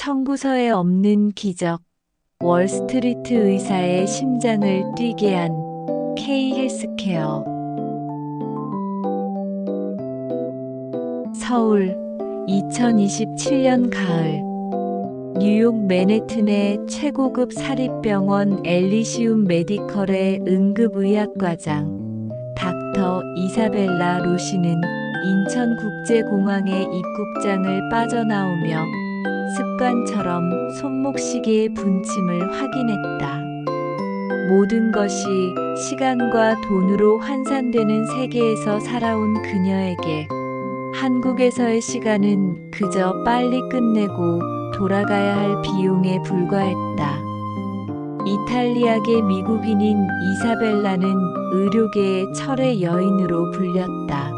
청구서에 없는 기적, 월스트리트 의사의 심장을 뛰게 한 K 헬스케어. 서울, 2027년 가을. 뉴욕 맨해튼의 최고급 사립병원 엘리시움 메디컬의 응급의학과장 닥터 이사벨라 로시는 인천국제공항의 입국장을 빠져나오며 습관처럼 손목시계의 분침을 확인했다. 모든 것이 시간과 돈으로 환산되는 세계에서 살아온 그녀에게 한국에서의 시간은 그저 빨리 끝내고 돌아가야 할 비용에 불과했다. 이탈리아계 미국인인 이사벨라는 의료계의 철의 여인으로 불렸다.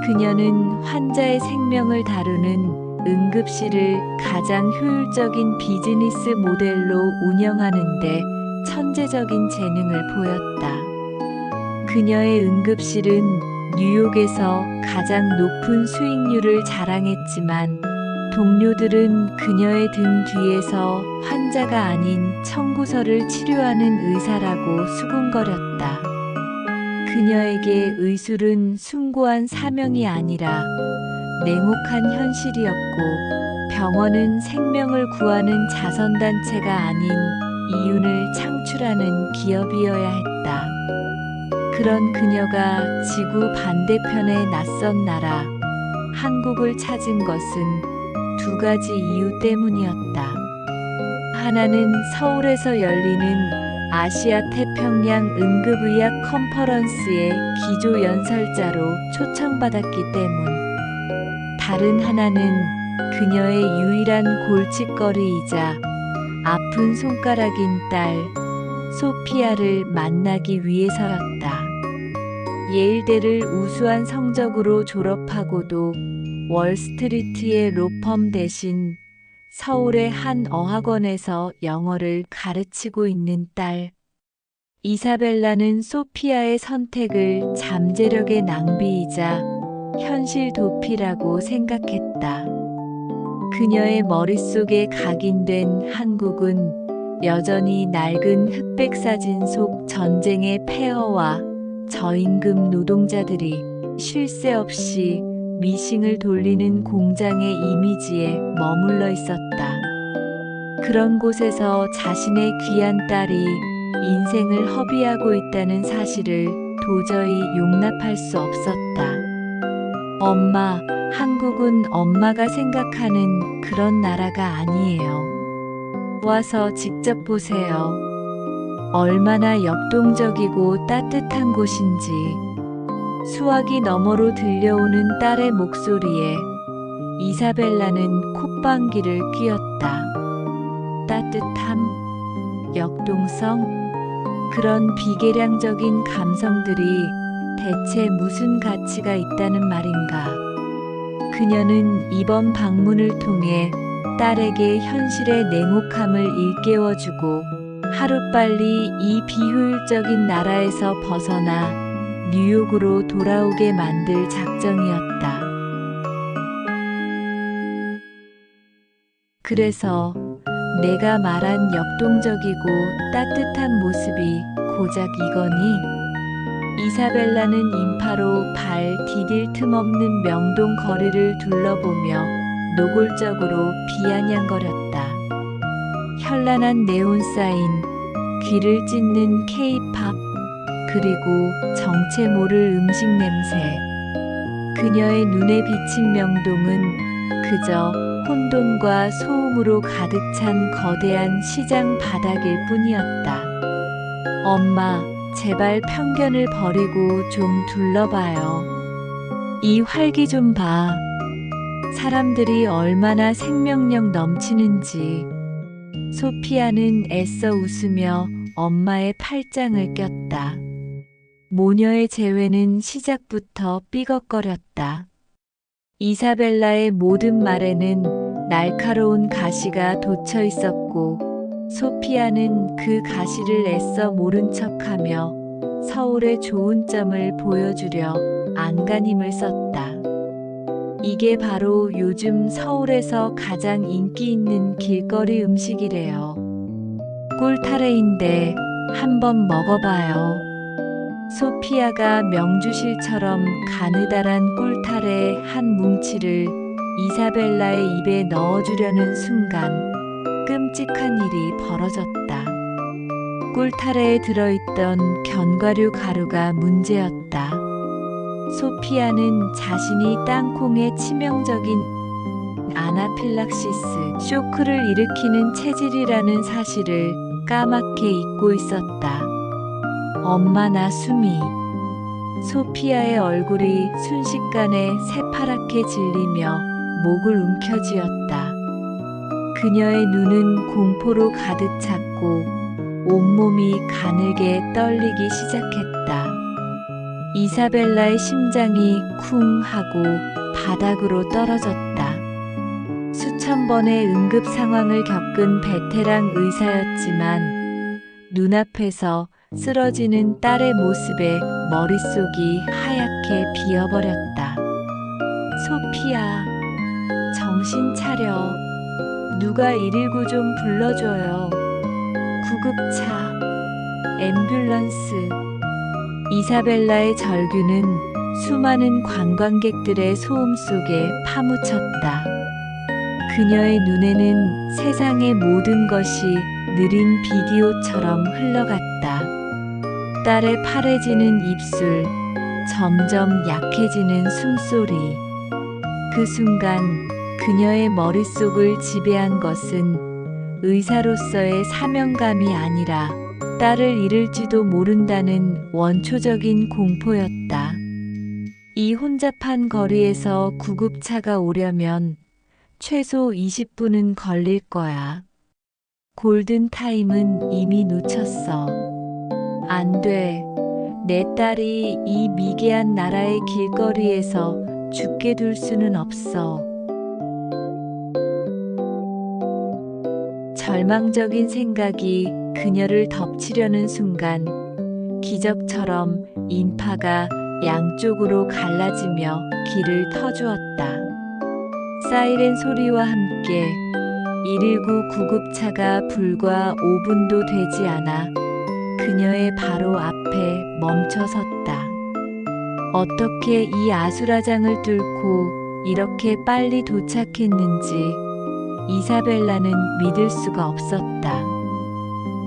그녀는 환자의 생명을 다루는 응급실을 가장 효율적인 비즈니스 모델로 운영하는데 천재적인 재능을 보였다. 그녀의 응급실은 뉴욕에서 가장 높은 수익률을 자랑했지만 동료들은 그녀의 등 뒤에서 환자가 아닌 청구서를 치료하는 의사라고 수군거렸다. 그녀에게 의술은 숭고한 사명이 아니라 냉혹한 현실이었고, 병원은 생명을 구하는 자선단체가 아닌 이윤을 창출하는 기업이어야 했다. 그런 그녀가 지구 반대편의 낯선 나라, 한국을 찾은 것은 두 가지 이유 때문이었다. 하나는 서울에서 열리는 아시아 태평양 응급의학 컨퍼런스의 기조연설자로 초청받았기 때문. 다른 하나는 그녀의 유일한 골칫거리이자 아픈 손가락인 딸 소피아를 만나기 위해서였다. 예일대를 우수한 성적으로 졸업하고도 월스트리트의 로펌 대신 서울의 한 어학원에서 영어를 가르치고 있는 딸. 이사벨라는 소피아의 선택을 잠재력의 낭비이자 현실 도피라고 생각했다. 그녀의 머릿속에 각인된 한국은 여전히 낡은 흑백 사진 속 전쟁의 폐허와 저임금 노동자들이 쉴 새 없이 미싱을 돌리는 공장의 이미지에 머물러 있었다. 그런 곳에서 자신의 귀한 딸이 인생을 허비하고 있다는 사실을 도저히 용납할 수 없었다. 엄마, 한국은 엄마가 생각하는 그런 나라가 아니에요. 와서 직접 보세요. 얼마나 역동적이고 따뜻한 곳인지. 수화기 너머로 들려오는 딸의 목소리에 이사벨라는 콧방귀를 뀌었다. 따뜻함, 역동성, 그런 비계량적인 감성들이 대체 무슨 가치가 있다는 말인가. 그녀는 이번 방문을 통해 딸에게 현실의 냉혹함을 일깨워주고 하루빨리 이 비효율적인 나라에서 벗어나 뉴욕으로 돌아오게 만들 작정이었다. 그래서 내가 말한 역동적이고 따뜻한 모습이 고작 이거니? 이사벨라는 인파로 발 디딜 틈 없는 명동 거리를 둘러보며 노골적으로 비아냥거렸다. 현란한 네온사인, 귀를 찢는 K-팝, 그리고 정체 모를 음식 냄새. 그녀의 눈에 비친 명동은 그저 혼돈과 소음으로 가득 찬 거대한 시장 바닥일 뿐이었다. 엄마, 제발 편견을 버리고 좀 둘러봐요. 이 활기 좀 봐. 사람들이 얼마나 생명력 넘치는지. 소피아는 애써 웃으며 엄마의 팔짱을 꼈다. 모녀의 재회는 시작부터 삐걱거렸다. 이사벨라의 모든 말에는 날카로운 가시가 돋쳐 있었고, 소피아는 그 가시를 애써 모른 척하며 서울의 좋은 점을 보여주려 안간힘을 썼다. 이게 바로 요즘 서울에서 가장 인기 있는 길거리 음식이래요. 꿀타래인데 한번 먹어봐요. 소피아가 명주실처럼 가느다란 꿀타래 한 뭉치를 이사벨라의 입에 넣어주려는 순간 끔찍한 일이 벌어졌다. 꿀타래에 들어있던 견과류 가루가 문제였다. 소피아는 자신이 땅콩에 치명적인 아나필락시스 쇼크를 일으키는 체질이라는 사실을 까맣게 잊고 있었다. 엄마나 수미. 소피아의 얼굴이 순식간에 새파랗게 질리며 목을 움켜쥐었다. 그녀의 눈은 공포로 가득 찼고 온몸이 가늘게 떨리기 시작했다. 이사벨라의 심장이 쿵 하고 바닥으로 떨어졌다. 수천 번의 응급 상황을 겪은 베테랑 의사였지만 눈앞에서 쓰러지는 딸의 모습에 머릿속이 하얗게 비어버렸다. 소피아, 정신 차려. 누가 119 좀 불러줘요. 구급차, 앰뷸런스. 이사벨라의 절규는 수많은 관광객들의 소음 속에 파묻혔다. 그녀의 눈에는 세상의 모든 것이 느린 비디오처럼 흘러갔다. 딸의 파래지는 입술, 점점 약해지는 숨소리. 그 순간 그녀의 머릿속을 지배한 것은 의사로서의 사명감이 아니라 딸을 잃을지도 모른다는 원초적인 공포였다. 이 혼잡한 거리에서 구급차가 오려면 최소 20분은 걸릴 거야. 골든타임은 이미 놓쳤어. 안 돼. 내 딸이 이 미개한 나라의 길거리에서 죽게 둘 수는 없어. 절망적인 생각이 그녀를 덮치려는 순간 기적처럼 인파가 양쪽으로 갈라지며 길을 터주었다. 사이렌 소리와 함께 119 구급차가 불과 5분도 되지 않아 그녀의 바로 앞에 멈춰섰다. 어떻게 이 아수라장을 뚫고 이렇게 빨리 도착했는지 이사벨라는 믿을 수가 없었다.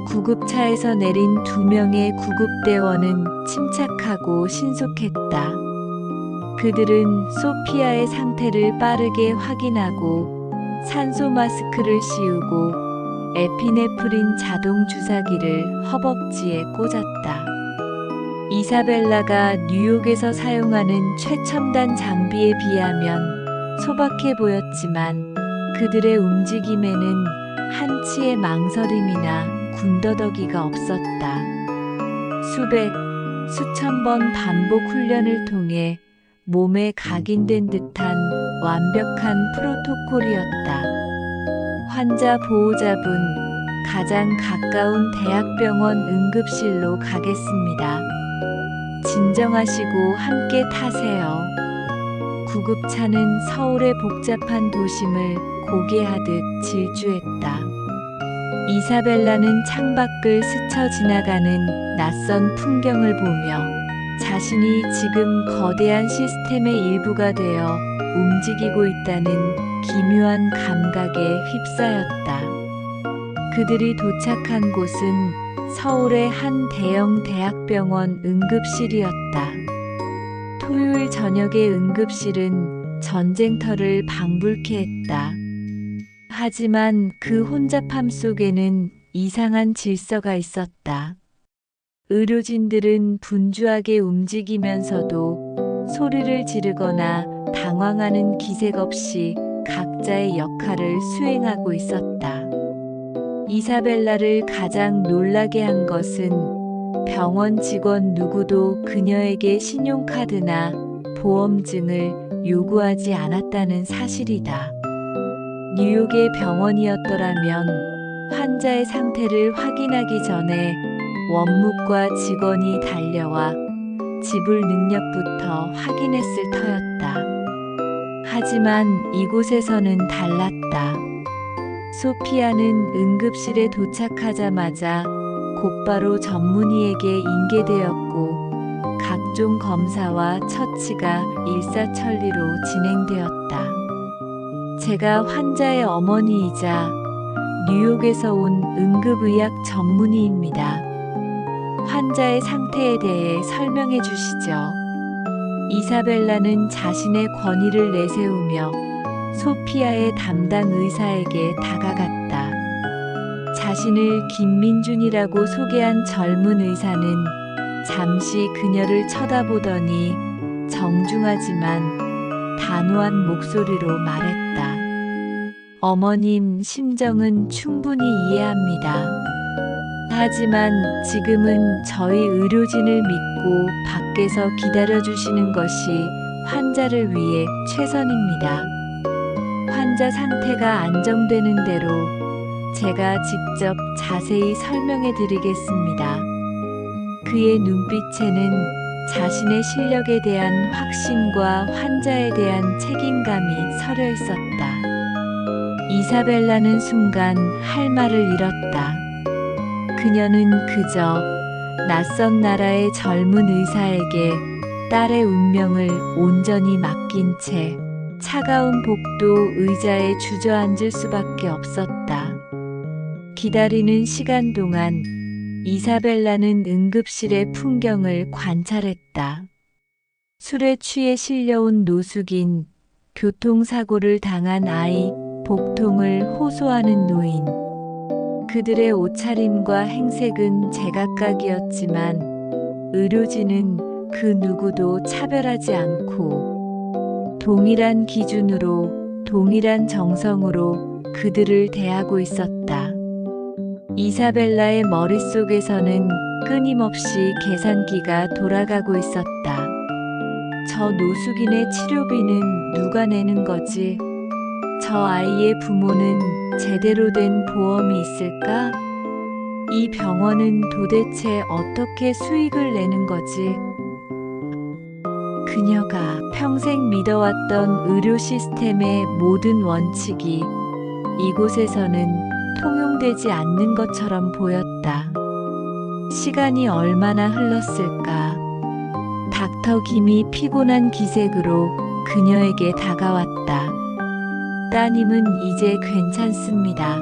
구급차에서 내린 2명의 구급대원은 침착하고 신속했다. 그들은 소피아의 상태를 빠르게 확인하고 산소 마스크를 씌우고 에피네프린 자동 주사기를 허벅지에 꽂았다. 이사벨라가 뉴욕에서 사용하는 최첨단 장비에 비하면 소박해 보였지만 그들의 움직임에는 한치의 망설임이나 군더더기가 없었다. 수백, 수천 번 반복 훈련을 통해 몸에 각인된 듯한 완벽한 프로토콜이었다. 환자 보호자분, 가장 가까운 대학병원 응급실로 가겠습니다. 진정하시고 함께 타세요. 구급차는 서울의 복잡한 도심을 고개하듯 질주했다. 이사벨라는 창밖을 스쳐 지나가는 낯선 풍경을 보며 자신이 지금 거대한 시스템의 일부가 되어 움직이고 있다는 기묘한 감각에 휩싸였다. 그들이 도착한 곳은 서울의 한 대형 대학병원 응급실이었다. 토요일 저녁의 응급실은 전쟁터를 방불케 했다. 하지만 그 혼잡함 속에는 이상한 질서가 있었다. 의료진들은 분주하게 움직이면서도 소리를 지르거나 당황하는 기색 없이 각자의 역할을 수행하고 있었다. 이사벨라를 가장 놀라게 한 것은 병원 직원 누구도 그녀에게 신용카드나 보험증을 요구하지 않았다는 사실이다. 뉴욕의 병원이었더라면 환자의 상태를 확인하기 전에 원무과 직원이 달려와 지불 능력부터 확인했을 터였다. 하지만 이곳에서는 달랐다. 소피아는 응급실에 도착하자마자 곧바로 전문의에게 인계되었고 각종 검사와 처치가 일사천리로 진행되었다. 제가 환자의 어머니이자 뉴욕에서 온 응급의학 전문의입니다. 환자의 상태에 대해 설명해 주시죠. 이사벨라는 자신의 권위를 내세우며 소피아의 담당 의사에게 다가갔다. 자신을 김민준이라고 소개한 젊은 의사는 잠시 그녀를 쳐다보더니 정중하지만 단호한 목소리로 말했다. 어머님 심정은 충분히 이해합니다. 하지만 지금은 저희 의료진을 믿고 밖에서 기다려주시는 것이 환자를 위해 최선입니다. 환자 상태가 안정되는 대로 제가 직접 자세히 설명해 드리겠습니다. 그의 눈빛에는 자신의 실력에 대한 확신과 환자에 대한 책임감이 서려 있었다. 이사벨라는 순간 할 말을 잃었다. 그녀는 그저 낯선 나라의 젊은 의사에게 딸의 운명을 온전히 맡긴 채 차가운 복도 의자에 주저앉을 수밖에 없었다. 기다리는 시간 동안 이사벨라는 응급실의 풍경을 관찰했다. 술에 취해 실려온 노숙인, 교통사고를 당한 아이, 복통을 호소하는 노인. 그들의 옷차림과 행색은 제각각이었지만 의료진은 그 누구도 차별하지 않고 동일한 기준으로, 동일한 정성으로 그들을 대하고 있었다. 이사벨라의 머릿속에서는 끊임없이 계산기가 돌아가고 있었다. 저 노숙인의 치료비는 누가 내는 거지? 저 아이의 부모는 제대로 된 보험이 있을까? 이 병원은 도대체 어떻게 수익을 내는 거지? 그녀가 평생 믿어왔던 의료 시스템의 모든 원칙이 이곳에서는 통용되지 않는 것처럼 보였다. 시간이 얼마나 흘렀을까? 닥터 김이 피곤한 기색으로 그녀에게 다가왔다. 따님은 이제 괜찮습니다.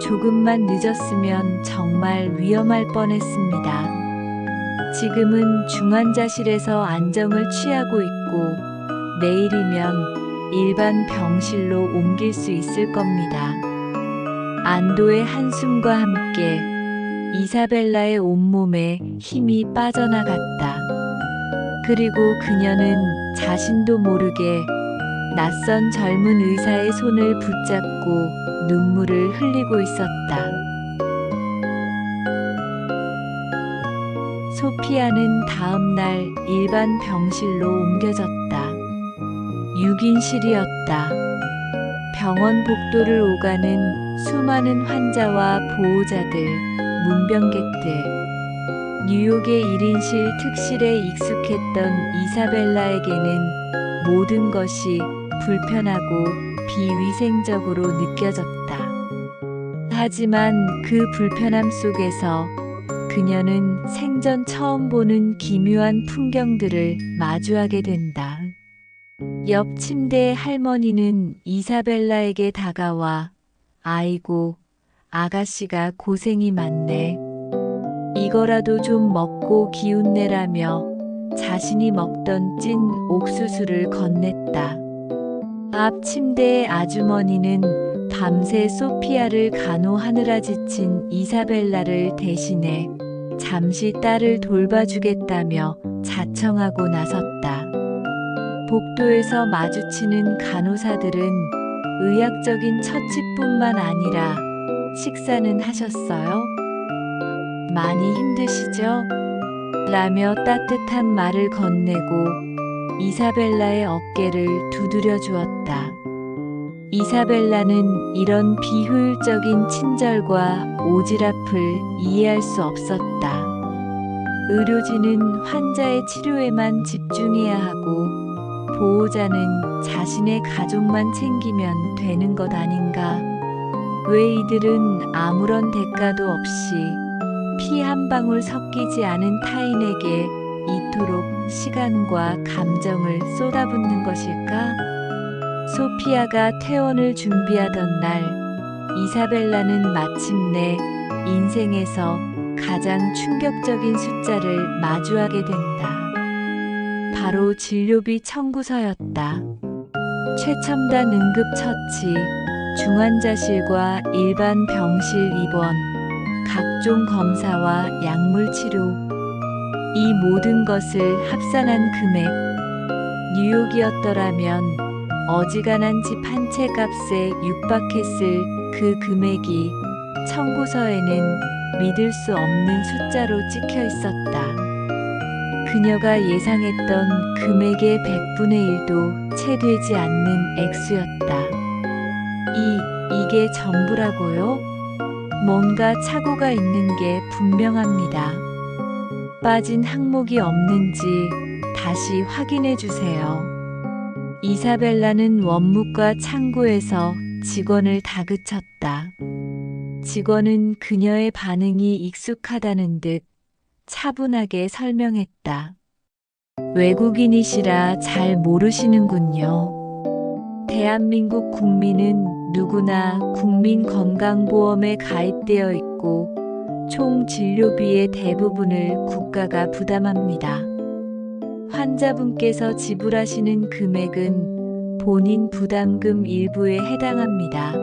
조금만 늦었으면 정말 위험할 뻔했습니다. 지금은 중환자실에서 안정을 취하고 있고 내일이면 일반 병실로 옮길 수 있을 겁니다. 안도의 한숨과 함께 이사벨라의 온몸에 힘이 빠져나갔다. 그리고 그녀는 자신도 모르게 낯선 젊은 의사의 손을 붙잡고 눈물을 흘리고 있었다. 소피아는 다음 날 일반 병실로 옮겨졌다. 6인실이었다. 병원 복도를 오가는 수많은 환자와 보호자들, 문병객들. 뉴욕의 1인실 특실에 익숙했던 이사벨라에게는 모든 것이 불편하고 비위생적으로 느껴졌다. 하지만 그 불편함 속에서 그녀는 생전 처음 보는 기묘한 풍경들을 마주하게 된다. 옆 침대의 할머니는 이사벨라에게 다가와 아이고, 아가씨가 고생이 많네. 이거라도 좀 먹고 기운내라며 자신이 먹던 찐 옥수수를 건넸다. 앞 침대의 아주머니는 밤새 소피아를 간호하느라 지친 이사벨라를 대신해 잠시 딸을 돌봐주겠다며 자청하고 나섰다. 복도에서 마주치는 간호사들은 의학적인 처치뿐만 아니라 식사는 하셨어요? 많이 힘드시죠? 라며 따뜻한 말을 건네고 이사벨라의 어깨를 두드려 주었다. 이사벨라는 이런 비효율적인 친절과 오지랖을 이해할 수 없었다. 의료진은 환자의 치료에만 집중해야 하고 보호자는 자신의 가족만 챙기면 되는 것 아닌가? 왜 이들은 아무런 대가도 없이 피 한 방울 섞이지 않은 타인에게 이토록 시간과 감정을 쏟아붓는 것일까? 소피아가 퇴원을 준비하던 날, 이사벨라는 마침내 인생에서 가장 충격적인 숫자를 마주하게 된다. 바로 진료비 청구서였다. 최첨단 응급처치, 중환자실과 일반 병실 입원, 각종 검사와 약물 치료, 이 모든 것을 합산한 금액, 뉴욕이었더라면 어지간한 집 한 채 값에 육박했을 그 금액이 청구서에는 믿을 수 없는 숫자로 찍혀 있었다. 그녀가 예상했던 금액의 100분의 1도 채 되지 않는 액수였다. 이게 전부라고요? 뭔가 착오가 있는 게 분명합니다. 빠진 항목이 없는지 다시 확인해 주세요. 이사벨라는 원무과 창구에서 직원을 다그쳤다. 직원은 그녀의 반응이 익숙하다는 듯 차분하게 설명했다. 외국인이시라 잘 모르시는군요. 대한민국 국민은 누구나 국민건강보험에 가입되어 있고 총 진료비의 대부분을 국가가 부담합니다. 환자분께서 지불하시는 금액은 본인 부담금 일부에 해당합니다.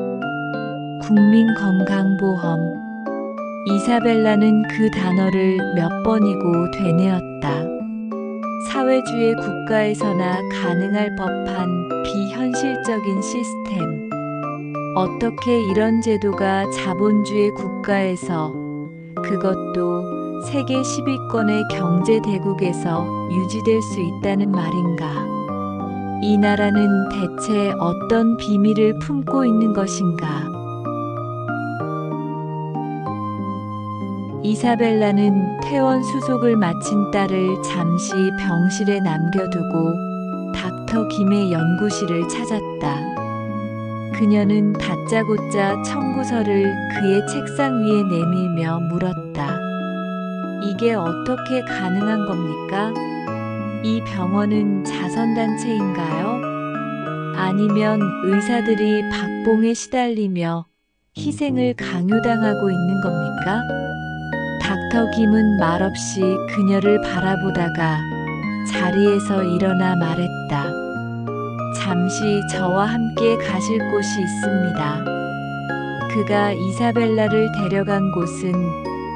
국민건강보험. 이사벨라는 그 단어를 몇 번이고 되뇌었다. 사회주의 국가에서나 가능할 법한 비현실적인 시스템. 어떻게 이런 제도가 자본주의 국가에서, 그것도 세계 10위권의 경제대국에서 유지될 수 있다는 말인가? 이 나라는 대체 어떤 비밀을 품고 있는 것인가? 이사벨라는 퇴원 수속을 마친 딸을 잠시 병실에 남겨두고 닥터 김의 연구실을 찾았다. 그녀는 다짜고짜 청구서를 그의 책상 위에 내밀며 물었다. 이게 어떻게 가능한 겁니까? 이 병원은 자선단체인가요? 아니면 의사들이 박봉에 시달리며 희생을 강요당하고 있는 겁니까? 닥터 김은 말없이 그녀를 바라보다가 자리에서 일어나 말했다. 잠시 저와 함께 가실 곳이 있습니다. 그가 이사벨라를 데려간 곳은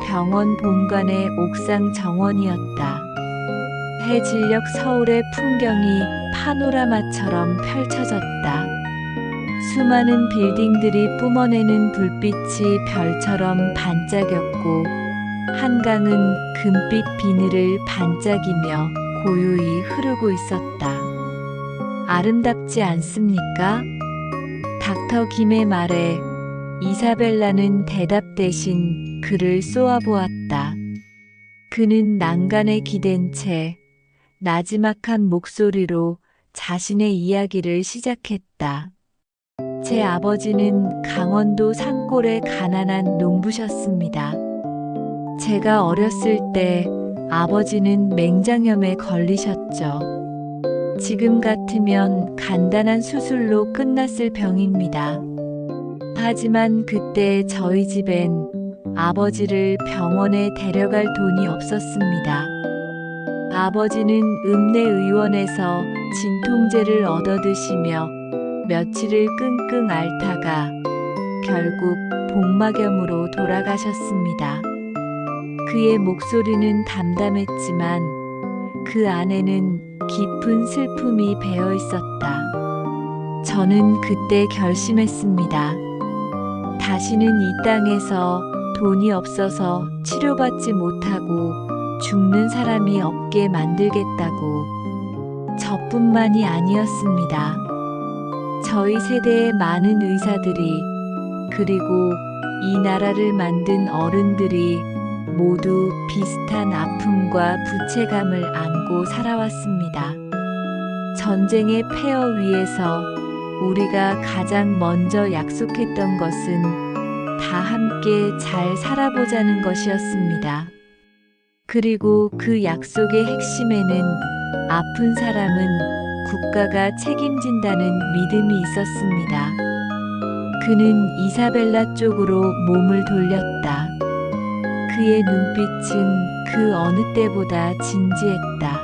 병원 본관의 옥상 정원이었다. 해질녘 서울의 풍경이 파노라마처럼 펼쳐졌다. 수많은 빌딩들이 뿜어내는 불빛이 별처럼 반짝였고 한강은 금빛 비늘을 반짝이며 고요히 흐르고 있었다. 아름답지 않습니까? 닥터 김의 말에 이사벨라는 대답 대신 그를 쏘아보았다. 그는 난간에 기댄 채 나지막한 목소리로 자신의 이야기를 시작했다. 제 아버지는 강원도 산골의 가난한 농부셨습니다. 제가 어렸을 때 아버지는 맹장염에 걸리셨죠. 지금 같으면 간단한 수술로 끝났을 병입니다. 하지만 그때 저희 집엔 아버지를 병원에 데려갈 돈이 없었습니다. 아버지는 읍내의원에서 진통제를 얻어드시며 며칠을 끙끙 앓다가 결국 복막염으로 돌아가셨습니다. 그의 목소리는 담담했지만 그 안에는 깊은 슬픔이 배어 있었다. 저는 그때 결심했습니다. 다시는 이 땅에서 돈이 없어서 치료받지 못하고 죽는 사람이 없게 만들겠다고. 저뿐만이 아니었습니다. 저희 세대의 많은 의사들이, 그리고 이 나라를 만든 어른들이 모두 비슷한 아픔과 부채감을 안고 살아왔습니다. 전쟁의 폐허 위에서 우리가 가장 먼저 약속했던 것은 다 함께 잘 살아보자는 것이었습니다. 그리고 그 약속의 핵심에는 아픈 사람은 국가가 책임진다는 믿음이 있었습니다. 그는 이사벨라 쪽으로 몸을 돌렸다. 그의 눈빛은 그 어느 때보다 진지했다.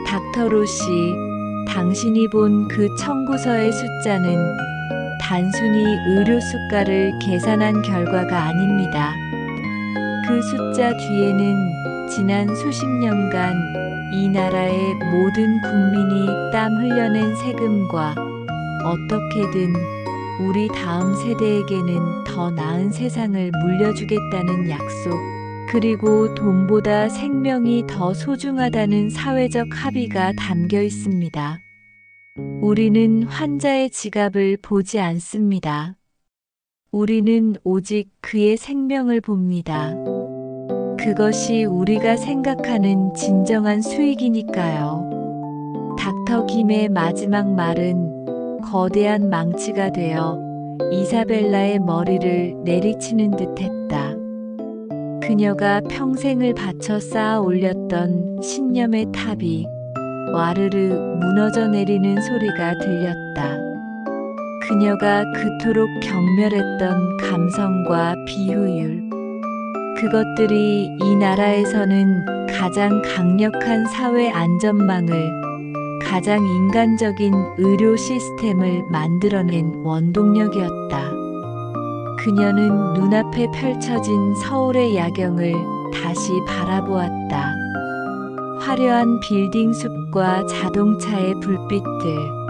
닥터 로시, 당신이 본 그 청구서의 숫자는 단순히 의료 수가를 계산한 결과가 아닙니다. 그 숫자 뒤에는 지난 수십 년간 이 나라의 모든 국민이 땀 흘려낸 세금과 어떻게든 우리 다음 세대에게는 더 나은 세상을 물려주겠다는 약속, 그리고 돈보다 생명이 더 소중하다는 사회적 합의가 담겨 있습니다. 우리는 환자의 지갑을 보지 않습니다. 우리는 오직 그의 생명을 봅니다. 그것이 우리가 생각하는 진정한 수익이니까요. 닥터 김의 마지막 말은 거대한 망치가 되어 이사벨라의 머리를 내리치는 듯했다. 그녀가 평생을 바쳐 쌓아 올렸던 신념의 탑이 와르르 무너져 내리는 소리가 들렸다. 그녀가 그토록 경멸했던 감성과 비효율, 그것들이 이 나라에서는 가장 강력한 사회 안전망을, 가장 인간적인 의료 시스템을 만들어낸 원동력이었다. 그녀는 눈앞에 펼쳐진 서울의 야경을 다시 바라보았다. 화려한 빌딩 숲과 자동차의 불빛들.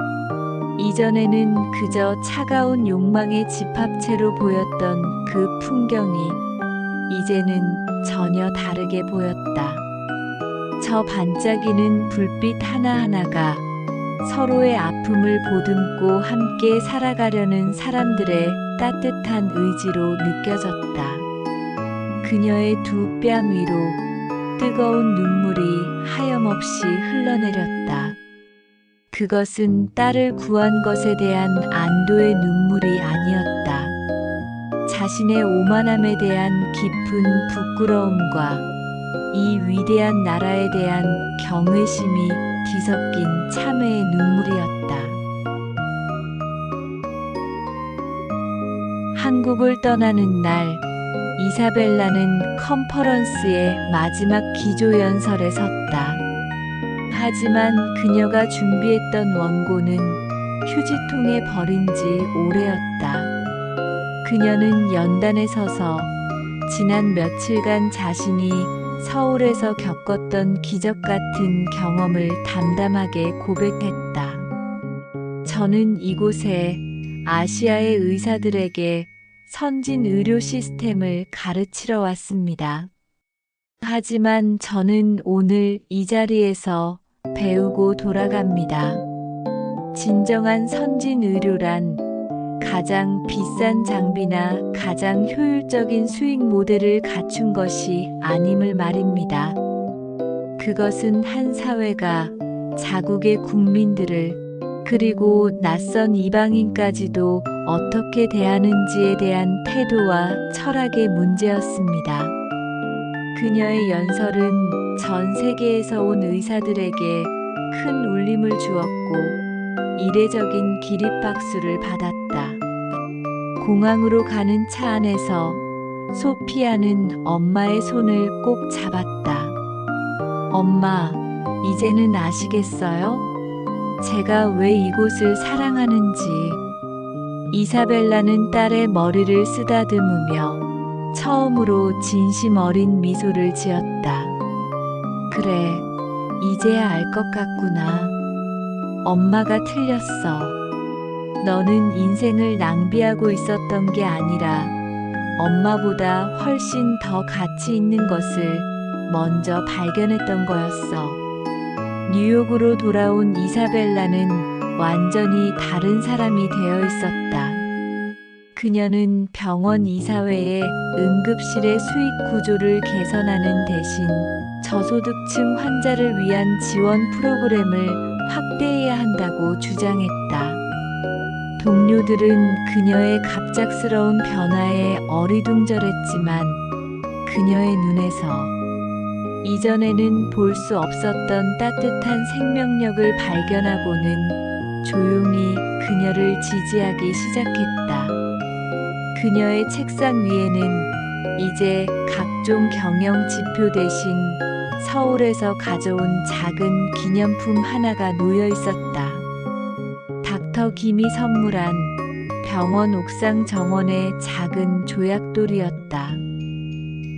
이전에는 그저 차가운 욕망의 집합체로 보였던 그 풍경이 이제는 전혀 다르게 보였다. 저 반짝이는 불빛 하나하나가 서로의 아픔을 보듬고 함께 살아가려는 사람들의 따뜻한 의지로 느껴졌다. 그녀의 두 뺨 위로 뜨거운 눈물이 하염없이 흘러내렸다. 그것은 딸을 구한 것에 대한 안도의 눈물이 아니었다. 자신의 오만함에 대한 깊은 부끄러움과 이 위대한 나라에 대한 경외심이 뒤섞인 참회의 눈물이었다. 한국을 떠나는 날, 이사벨라는 컨퍼런스의 마지막 기조연설에 섰다. 하지만 그녀가 준비했던 원고는 휴지통에 버린 지 오래였다. 그녀는 연단에 서서 지난 며칠간 자신이 서울에서 겪었던 기적 같은 경험을 담담하게 고백했다. 저는 이곳에 아시아의 의사들에게 선진 의료 시스템을 가르치러 왔습니다. 하지만 저는 오늘 이 자리에서 배우고 돌아갑니다. 진정한 선진 의료란 가장 비싼 장비나 가장 효율적인 수익 모델을 갖춘 것이 아님을 말입니다. 그것은 한 사회가 자국의 국민들을, 그리고 낯선 이방인까지도 어떻게 대하는지에 대한 태도와 철학의 문제였습니다. 그녀의 연설은 전 세계에서 온 의사들에게 큰 울림을 주었고 이례적인 기립박수를 받았다. 공항으로 가는 차 안에서 소피아는 엄마의 손을 꼭 잡았다. 엄마, 이제는 아시겠어요? 제가 왜 이곳을 사랑하는지. 이사벨라는 딸의 머리를 쓰다듬으며 처음으로 진심 어린 미소를 지었다. 그래, 이제야 알 것 같구나. 엄마가 틀렸어. 너는 인생을 낭비하고 있었던 게 아니라 엄마보다 훨씬 더 가치 있는 것을 먼저 발견했던 거였어. 뉴욕으로 돌아온 이사벨라는 완전히 다른 사람이 되어 있었다. 그녀는 병원 이사회의 응급실의 수익 구조를 개선하는 대신 저소득층 환자를 위한 지원 프로그램을 확대해야 한다고 주장했다. 동료들은 그녀의 갑작스러운 변화에 어리둥절했지만 그녀의 눈에서 이전에는 볼 수 없었던 따뜻한 생명력을 발견하고는 조용히 그녀를 지지하기 시작했다. 그녀의 책상 위에는 이제 각종 경영 지표 대신 서울에서 가져온 작은 기념품 하나가 놓여 있었다. 닥터 김이 선물한 병원 옥상 정원의 작은 조약돌이었다.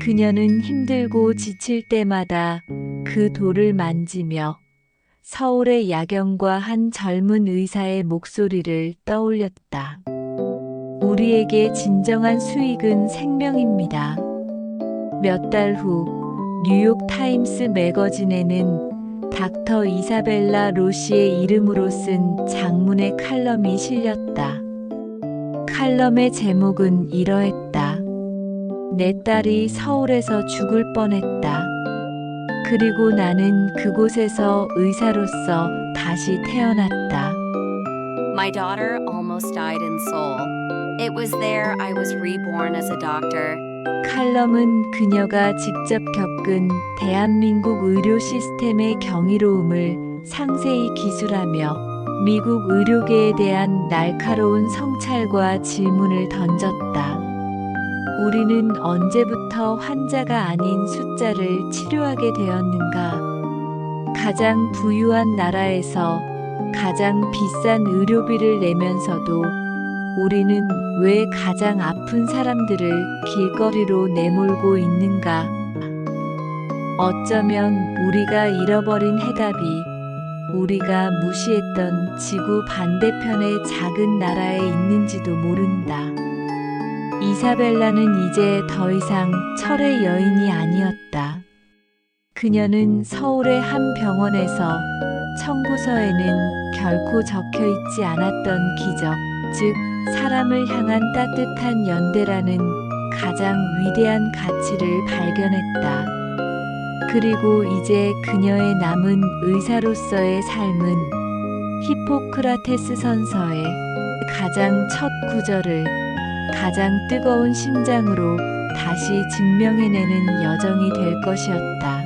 그녀는 힘들고 지칠 때마다 그 돌을 만지며 서울의 야경과 한 젊은 의사의 목소리를 떠올렸다. 우리에게 진정한 수익은 생명입니다. 몇 달 후 뉴욕 타임스 매거진에는 닥터 이사벨라 로시의 이름으로 쓴 장문의 칼럼이 실렸다. 칼럼의 제목은 이러했다. 내 딸이 서울에서 죽을 뻔했다. 그리고 나는 그곳에서 의사로서 다시 태어났다. My daughter almost died in Seoul. It was there I was reborn as a doctor. 칼럼은 그녀가 직접 겪은 대한민국 의료 시스템의 경이로움을 상세히 기술하며 미국 의료계에 대한 날카로운 성찰과 질문을 던졌다. 우리는 언제부터 환자가 아닌 숫자를 치료하게 되었는가? 가장 부유한 나라에서 가장 비싼 의료비를 내면서도 우리는 왜 가장 아픈 사람들을 길거리로 내몰고 있는가? 어쩌면 우리가 잃어버린 해답이 우리가 무시했던 지구 반대편의 작은 나라에 있는지도 모른다. 이사벨라는 이제 더 이상 철의 여인이 아니었다. 그녀는 서울의 한 병원에서 청구서에는 결코 적혀 있지 않았던 기적, 즉 사람을 향한 따뜻한 연대라는 가장 위대한 가치를 발견했다. 그리고 이제 그녀의 남은 의사로서의 삶은 히포크라테스 선서의 가장 첫 구절을 가장 뜨거운 심장으로 다시 증명해내는 여정이 될 것이었다.